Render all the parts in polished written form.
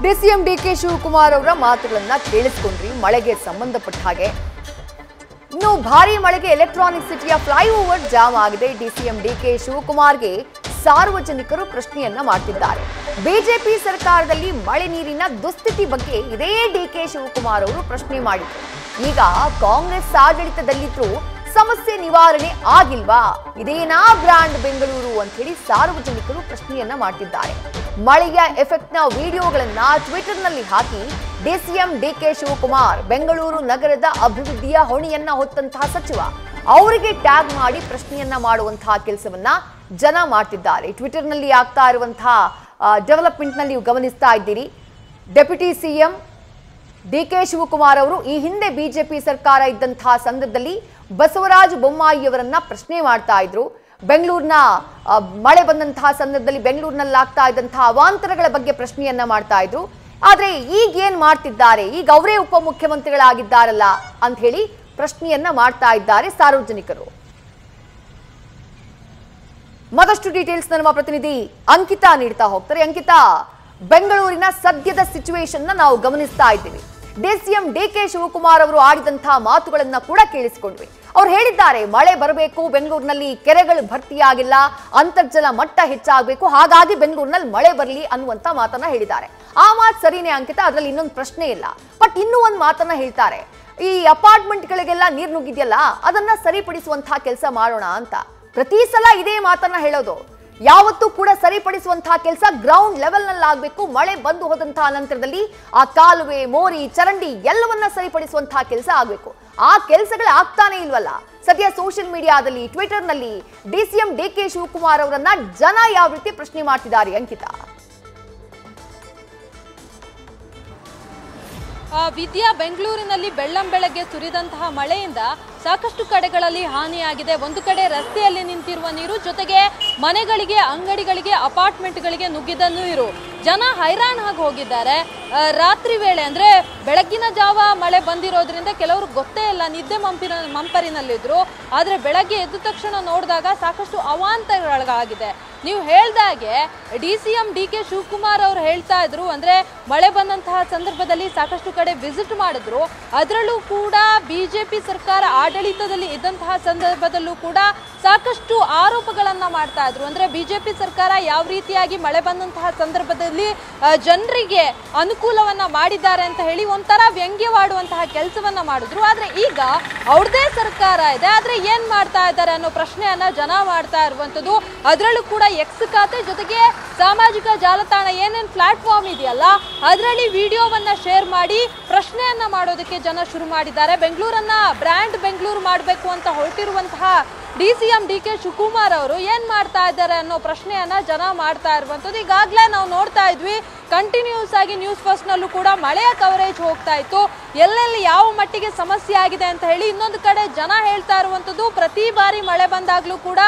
DCM DK Shivakumar ಅವರ ಮಾತುಗಳನ್ನ ಕೇಳಿಸಿಕೊಂಡ್ರಿ. ಮಳೆಗೆ ಸಂಬಂಧಪಟ್ಟ ಹಾಗೆ ಇನ್ನು ಭಾರಿ ಮಳೆಗೆ ಎಲೆಕ್ಟ್ರಾನಿಕ್ ಸಿಟಿಯ ಫ್ಲೈಓವರ್ ಜಾಮ್ ಆಗಿದೆ. ಡಿಸಿಎಂ ಡಿಕೆ ಶಿವಕುಮಾರ್ಗೆ ಸಾರ್ವಜನಿಕರು ಪ್ರಶ್ನೆಯನ್ನ ಮಾಡ್ತಿದ್ದಾರೆ. ಬಿಜೆಪಿ ಸರ್ಕಾರದಲ್ಲಿ ಮಳೆ ನೀರಿನ ದುಸ್ಥಿತಿ ಬಗ್ಗೆ ಇದೇ ಡಿಕೆ ಶಿವಕುಮಾರ್ ಅವರು ಪ್ರಶ್ನೆ ಮಾಡಿದ್ರು. ಈಗ ಕಾಂಗ್ರೆಸ್ ಆಡಳಿತದಲ್ಲಿದ್ರು ಸಮಸ್ಯೆ ನಿವಾರಣೆ ಆಗಿಲ್ವಾ, ಇದೇನಾ ಬ್ರ್ಯಾಂಡ್ ಬೆಂಗಳೂರು ಅಂತ ಹೇಳಿ ಸಾರ್ವಜನಿಕರು ಪ್ರಶ್ನೆಯನ್ನ ಮಾಡ್ತಿದ್ದಾರೆ. ಮಳೆಯ ಎಫೆಕ್ಟ್ನ ವಿಡಿಯೋಗಳನ್ನ ಟ್ವಿಟರ್ನಲ್ಲಿ ಹಾಕಿ ಡಿಸಿಎಂ ಡಿಕೆ ಶಿವಕುಮಾರ್ ಬೆಂಗಳೂರು ನಗರದ ಅಭಿವೃದ್ಧಿಯ ಹೊಣೆಯನ್ನ ಹೊತ್ತಂತಹ ಸಚಿವ ಅವರಿಗೆ ಟ್ಯಾಗ್ ಮಾಡಿ ಪ್ರಶ್ನೆಯನ್ನ ಮಾಡುವಂತಹ ಕೆಲಸವನ್ನ ಜನ ಮಾಡ್ತಿದ್ದಾರೆ. ಟ್ವಿಟರ್ನಲ್ಲಿ ಆಗ್ತಾ ಇರುವಂತಹ ಡೆವಲಪ್ಮೆಂಟ್ ನಲ್ಲಿ ನೀವು ಗಮನಿಸ್ತಾ ಇದ್ದೀರಿ. ಡೆಪ್ಯೂಟಿ ಸಿಎಂ ಡಿಕೆ ಶಿವಕುಮಾರ್ ಅವರು ಈ ಹಿಂದೆ ಬಿಜೆಪಿ ಸರ್ಕಾರ ಇದ್ದಂತಹ ಸಂದರ್ಭದಲ್ಲಿ ಬಸವರಾಜ ಬೊಮ್ಮಾಯಿಯವರನ್ನ ಪ್ರಶ್ನೆ ಮಾಡ್ತಾ ಇದ್ರು. ಬೆಂಗಳೂರಿನ ಮಳೆ ಬಂದಂತಹ ಸಂದರ್ಭದಲ್ಲಿ ಬೆಂಗಳೂರಿನಲ್ಲಿ ಆಗ್ತಾ ಇದ್ದಂತಹ ಅವಾಂತರಗಳ ಬಗ್ಗೆ ಪ್ರಶ್ನೆಯನ್ನ ಮಾಡ್ತಾ ಇದ್ರು. ಆದ್ರೆ ಈಗ ಏನ್ ಮಾಡ್ತಿದ್ದಾರೆ, ಈಗ ಅವರೇ ಉಪಮುಖ್ಯಮಂತ್ರಿಗಳಾಗಿದ್ದಾರಲ್ಲ ಅಂತ ಹೇಳಿ ಪ್ರಶ್ನೆಯನ್ನ ಮಾಡ್ತಾ ಇದ್ದಾರೆ ಸಾರ್ವಜನಿಕರು. ಮತ್ತಷ್ಟು ಡೀಟೇಲ್ಸ್ ನಮ್ಮ ಪ್ರತಿನಿಧಿ ಅಂಕಿತಾ ನೀಡ್ತಾ ಹೋಗ್ತಾರೆ. ಅಂಕಿತಾ, ಬೆಂಗಳೂರಿನ ಸದ್ಯದ ಸಿಚುವೇಶನ್ ನಾವು ಗಮನಿಸ್ತಾ ಇದ್ದೀವಿ. ಡಿಸಿಎಂ ಡಿಕೆ ಶಿವಕುಮಾರ್ ಅವರು ಆಡಿದಂತಹ ಮಾತುಗಳನ್ನ ಕೂಡ ಕೇಳಿಸಿಕೊಂಡ್ವಿ. ಅವ್ರು ಹೇಳಿದ್ದಾರೆ ಮಳೆ ಬರಬೇಕು, ಬೆಂಗಳೂರಿನಲ್ಲಿ ಕೆರೆಗಳು ಭರ್ತಿಯಾಗಿಲ್ಲ, ಅಂತರ್ಜಲ ಮಟ್ಟ ಹೆಚ್ಚಾಗಬೇಕು, ಹಾಗಾಗಿ ಬೆಂಗಳೂರಿನಲ್ಲಿ ಮಳೆ ಬರಲಿ ಅನ್ನುವಂತ ಮಾತನ್ನ ಹೇಳಿದ್ದಾರೆ. ಆ ಮಾತು ಸರಿನೇ ಅಂಕಿತಾ, ಅದ್ರಲ್ಲಿ ಇನ್ನೊಂದು ಪ್ರಶ್ನೆ ಇಲ್ಲ. ಬಟ್ ಇನ್ನೂ ಒಂದು ಮಾತನ್ನ ಹೇಳ್ತಾರೆ, ಈ ಅಪಾರ್ಟ್ಮೆಂಟ್ಗಳಿಗೆಲ್ಲ ನೀರು ನುಗ್ಗಿದೆಯಲ್ಲ ಅದನ್ನ ಸರಿಪಡಿಸುವಂತಹ ಕೆಲಸ ಮಾಡೋಣ ಅಂತ. ಪ್ರತಿ ಸಲ ಇದೇ ಮಾತನ್ನ ಹೇಳೋದು. ಯಾವತ್ತೂ ಕೂಡ ಸರಿಪಡಿಸುವಂತಹ ಕೆಲಸ ಗ್ರೌಂಡ್ ಲೆವೆಲ್ ನಲ್ಲಿ ಆಗ್ಬೇಕು. ಮಳೆ ಬಂದು ಹೋದಂತಹ ನಂತರದಲ್ಲಿ ಆ ಕಾಲುವೆ, ಮೋರಿ, ಚರಂಡಿ ಎಲ್ಲವನ್ನ ಸರಿಪಡಿಸುವಂತಹ ಕೆಲಸ ಆಗ್ಬೇಕು. ಆ ಕೆಲಸಗಳು ಆಗ್ತಾನೆ ಇಲ್ವಲ್ಲ. ಸದ್ಯ ಸೋಷಿಯಲ್ ಮೀಡಿಯಾದಲ್ಲಿ, ಟ್ವಿಟರ್ ನಲ್ಲಿ ಡಿಸಿಎಂ ಡಿಕೆ ಶಿವಕುಮಾರ್ ಅವರನ್ನ ಜನ ಯಾವ ರೀತಿ ಪ್ರಶ್ನೆ ಮಾಡ್ತಿದ್ದಾರೆ ಅಂಕಿತಾ? ವಿದ್ಯಾ, ಬೆಂಗಳೂರಿನಲ್ಲಿ ಬೆಳ್ಳಂಬೆಳಗ್ಗೆ ಸುರಿದಂತಹ ಮಳೆಯಿಂದ ಸಾಕಷ್ಟು ಕಡೆಗಳಲ್ಲಿ ಹಾನಿಯಾಗಿದೆ. ಒಂದು ಕಡೆ ರಸ್ತೆಯಲ್ಲಿ ನಿಂತಿರುವ ನೀರು, ಜೊತೆಗೆ ಮನೆಗಳಿಗೆ, ಅಂಗಡಿಗಳಿಗೆ, ಅಪಾರ್ಟ್ಮೆಂಟ್ಗಳಿಗೆ ನುಗ್ಗಿದ ನೀರು. ಜನ ಹೈರಾಣಾಗಿ ಹೋಗಿದ್ದಾರೆ. ರಾತ್ರಿ ವೇಳೆ ಅಂದರೆ ಬೆಳಗ್ಗಿನ ಜಾವ ಮಳೆ ಬಂದಿರೋದ್ರಿಂದ ಕೆಲವರು ಗೊತ್ತೇ ಇಲ್ಲ, ನಿದ್ದೆ ಮಂಪರಿನಲ್ಲಿದ್ದರು. ಆದರೆ ಬೆಳಗ್ಗೆ ಎದ್ದ ತಕ್ಷಣ ನೋಡಿದಾಗ ಸಾಕಷ್ಟು ಅವಾಂತರಗಳಾಗಿದೆ. ನೀವು ಹೇಳ್ದಾಗೆ ಡಿಸಿಎಂ ಡಿಕೆ ಶಿವಕುಮಾರ್ ಅವರು ಹೇಳ್ತಾ ಇದ್ರು, ಅಂದರೆ ಮಳೆ ಬಂದಂತಹ ಸಂದರ್ಭದಲ್ಲಿ ಸಾಕಷ್ಟು ಕಡೆ ವಿಸಿಟ್ ಮಾಡಿದ್ರು. ಅದರಲ್ಲೂ ಕೂಡ ಬಿಜೆಪಿ ಸರ್ಕಾರ ಆಡಳಿತದಲ್ಲಿ ಇದ್ದಂತಹ ಸಂದರ್ಭದಲ್ಲೂ ಕೂಡ ಸಾಕಷ್ಟು ಆರೋಪಗಳನ್ನ ಮಾಡ್ತಾ ಇದ್ರು. ಅಂದ್ರೆ ಬಿಜೆಪಿ ಸರ್ಕಾರ ಯಾವ ರೀತಿಯಾಗಿ ಮಳೆ ಬಂದಂತಹ ಸಂದರ್ಭದಲ್ಲಿ ಜನರಿಗೆ ಅನುಕೂಲವನ್ನ ಮಾಡಿದ್ದಾರೆ ಅಂತ ಹೇಳಿ ಒಂಥರ ವ್ಯಂಗ್ಯವಾಡುವಂತಹ ಕೆಲಸವನ್ನ ಮಾಡಿದ್ರು. ಆದ್ರೆ ಈಗ ಅವ್ರದೇ ಸರ್ಕಾರ ಇದೆ, ಆದ್ರೆ ಏನ್ ಮಾಡ್ತಾ ಇದ್ದಾರೆ ಅನ್ನೋ ಪ್ರಶ್ನೆಯನ್ನ ಜನ ಮಾಡ್ತಾ ಇರುವಂತದ್ದು. ಅದರಲ್ಲೂ ಕೂಡ ಎಕ್ಸ್ ಖಾತೆ ಜೊತೆಗೆ ಸಾಮಾಜಿಕ ಜಾಲತಾಣ ಏನೇನ್ ಪ್ಲಾಟ್ಫಾರ್ಮ್ ಇದೆಯಲ್ಲ ಅದರಲ್ಲಿ ವಿಡಿಯೋವನ್ನ ಶೇರ್ ಮಾಡಿ ಪ್ರಶ್ನೆಯನ್ನ ಮಾಡೋದಕ್ಕೆ ಜನ ಶುರು ಮಾಡಿದ್ದಾರೆ. ಬೆಂಗಳೂರನ್ನ ಬ್ರ್ಯಾಂಡ್ ಬೆಂಗಳೂರು ಮಾಡಬೇಕು ಅಂತ ಹೊರಟಿರುವಂತಹ ಡಿಸಿಎಂ ಡಿಕೆ ಶಿವಕುಮಾರ್ ಅವರು ಏನ್ ಮಾಡ್ತಾ ಇದ್ದಾರೆ ಅನ್ನೋ ಪ್ರಶ್ನೆಯನ್ನ ಜನ ಮಾಡ್ತಾ ಇರುವಂತದ್ದು. ಈಗಾಗಲೇ ನಾವು ನೋಡ್ತಾ ಇದ್ವಿ, ಕಂಟಿನ್ಯೂಸ್ ಆಗಿ ನ್ಯೂಸ್ ಫಸ್ಟ್ ನಲ್ಲೂ ಕೂಡ ಮಳೆಯ ಕವರೇಜ್ ಹೋಗ್ತಾ ಇತ್ತು, ಎಲ್ಲೆಲ್ಲಿ ಯಾವ ಮಟ್ಟಿಗೆ ಸಮಸ್ಯೆ ಆಗಿದೆ ಅಂತ ಹೇಳಿ. ಇನ್ನೊಂದು ಕಡೆ ಜನ ಹೇಳ್ತಾ ಇರುವಂತದ್ದು, ಪ್ರತಿ ಬಾರಿ ಮಳೆ ಬಂದಾಗ್ಲೂ ಕೂಡ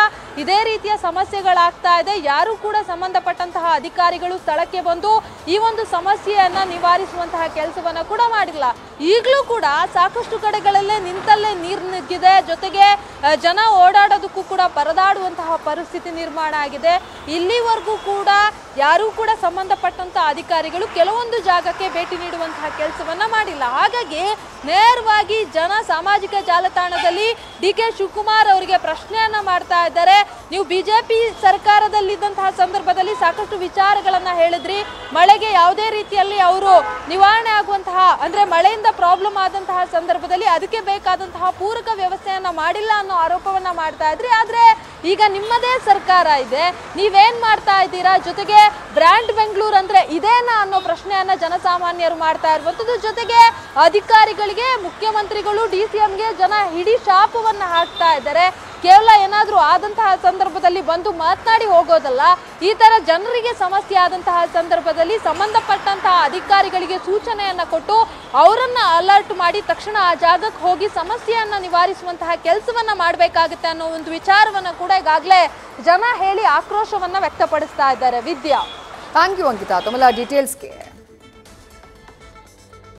ಇದೇ ರೀತಿಯ ಸಮಸ್ಯೆಗಳಾಗ್ತಾ ಇದೆ. ಯಾರು ಕೂಡ ಸಂಬಂಧಪಟ್ಟಂತಹ ಅಧಿಕಾರಿಗಳು ಸ್ಥಳಕ್ಕೆ ಬಂದು ಈ ಒಂದು ಸಮಸ್ಯೆಯನ್ನ ನಿವಾರಿಸುವಂತಹ ಕೆಲಸವನ್ನ ಕೂಡ ಮಾಡಿಲ್ಲ. ಈಗಲೂ ಕೂಡ ಸಾಕಷ್ಟು ಕಡೆಗಳಲ್ಲೇ ನಿಂತಲ್ಲೇ ನೀರು ನುಗ್ಗಿದೆ, ಜೊತೆಗೆ ಜನ ಓಡಾಡೋದಕ್ಕೂ ಕೂಡ ಪರದಾಡುವಂತಹ ಪರಿಸ್ಥಿತಿ ನಿರ್ಮಾಣ ಆಗಿದೆ. ಇಲ್ಲಿವರೆಗೂ ಕೂಡ ಯಾರೂ ಕೂಡ ಸಂಬಂಧಪಟ್ಟಂತಹ ಅಧಿಕಾರಿಗಳು ಕೆಲವೊಂದು ಜಾಗಕ್ಕೆ ಭೇಟಿ ನೀಡುವಂತಹ ಕೆಲಸವನ್ನ ಮಾಡಿಲ್ಲ. ಹಾಗಾಗಿ ನೇರವಾಗಿ ಜನ ಸಾಮಾಜಿಕ ಜಾಲತಾಣದಲ್ಲಿ ಡಿಕೆ ಶಿವಕುಮಾರ್ ಅವರಿಗೆ ಪ್ರಶ್ನೆಯನ್ನ ಮಾಡ್ತಾ ಇದ್ದಾರೆ. ನೀವು ಬಿಜೆಪಿ ಸರ್ಕಾರದಲ್ಲಿದ್ದಂತಹ ಸಂದರ್ಭದಲ್ಲಿ ಸಾಕಷ್ಟು ವಿಚಾರಗಳನ್ನ ಹೇಳಿದ್ರಿ, ಮಳೆಗೆ ಯಾವುದೇ ರೀತಿಯಲ್ಲಿ ಅವರು ನಿವಾರಣೆ ಆಗುವಂತಹ, ಅಂದ್ರೆ ಮಳೆಯಿಂದ ಪ್ರಾಬ್ಲಮ್ ಆದಂತಹ ಸಂದರ್ಭದಲ್ಲಿ ಅದಕ್ಕೆ ಬೇಕಾದಂತಹ ಪೂರಕ ವ್ಯವಸ್ಥೆಯನ್ನ ಮಾಡಿಲ್ಲ ಅನ್ನೋ ಆರೋಪವನ್ನ ಮಾಡ್ತಾ ಇದ್ರಿ. ಆದ್ರೆ ಈಗ ನಿಮ್ಮದೇ ಸರ್ಕಾರ ಇದೆ, ನೀವೇನ್ ಮಾಡ್ತಾ ಇದ್ದೀರಾ? ಜೊತೆಗೆ ಬ್ರ್ಯಾಂಡ್ ಬೆಂಗಳೂರು ಅಂದ್ರೆ ಇದೇನಾ ಅನ್ನೋ ಪ್ರಶ್ನೆಯನ್ನ ಜನಸಾಮಾನ್ಯರು ಮಾಡ್ತಾ ಇರುವಂತದ್ದು. ಜೊತೆಗೆ ಅಧಿಕಾರಿಗಳಿಗೆ, ಮುಖ್ಯಮಂತ್ರಿಗಳು, ಡಿಸಿಎಂಗೆ ಜನ ಹಿಡಿ ಶಾಪವನ್ನ ಹಾಕ್ತಾ ಇದ್ದಾರೆ. ಕೇವಲ ಏನಾದ್ರೂ ಆದಂತಹ ಸಂದರ್ಭದಲ್ಲಿ ಬಂದು ಮಾತನಾಡಿ ಹೋಗೋದಲ್ಲ, ಈ ತರ ಜನರಿಗೆ ಸಮಸ್ಯೆ ಆದಂತಹ ಸಂದರ್ಭದಲ್ಲಿ ಸಂಬಂಧಪಟ್ಟಂತಹ ಅಧಿಕಾರಿಗಳಿಗೆ ಸೂಚನೆಯನ್ನ ಕೊಟ್ಟು ಅವರನ್ನ ಅಲರ್ಟ್ ಮಾಡಿ ತಕ್ಷಣ ಆ ಜಾಗಕ್ಕೆ ಹೋಗಿ ಸಮಸ್ಯೆಯನ್ನ ನಿವಾರಿಸುವಂತಹ ಕೆಲಸವನ್ನ ಮಾಡಬೇಕಾಗುತ್ತೆ ಅನ್ನೋ ಒಂದು ವಿಚಾರವನ್ನ ಕೂಡ ಈಗಾಗಲೇ ಜನ ಹೇಳಿ ಆಕ್ರೋಶವನ್ನ ವ್ಯಕ್ತಪಡಿಸ್ತಾ ಇದ್ದಾರೆ. ವಿದ್ಯಾ, ಥ್ಯಾಂಕ್ ಯು ಅಂಕಿತಾ ತಮ್ಮೆಲ್ಲ ಡೀಟೇಲ್ಸ್ಗೆ.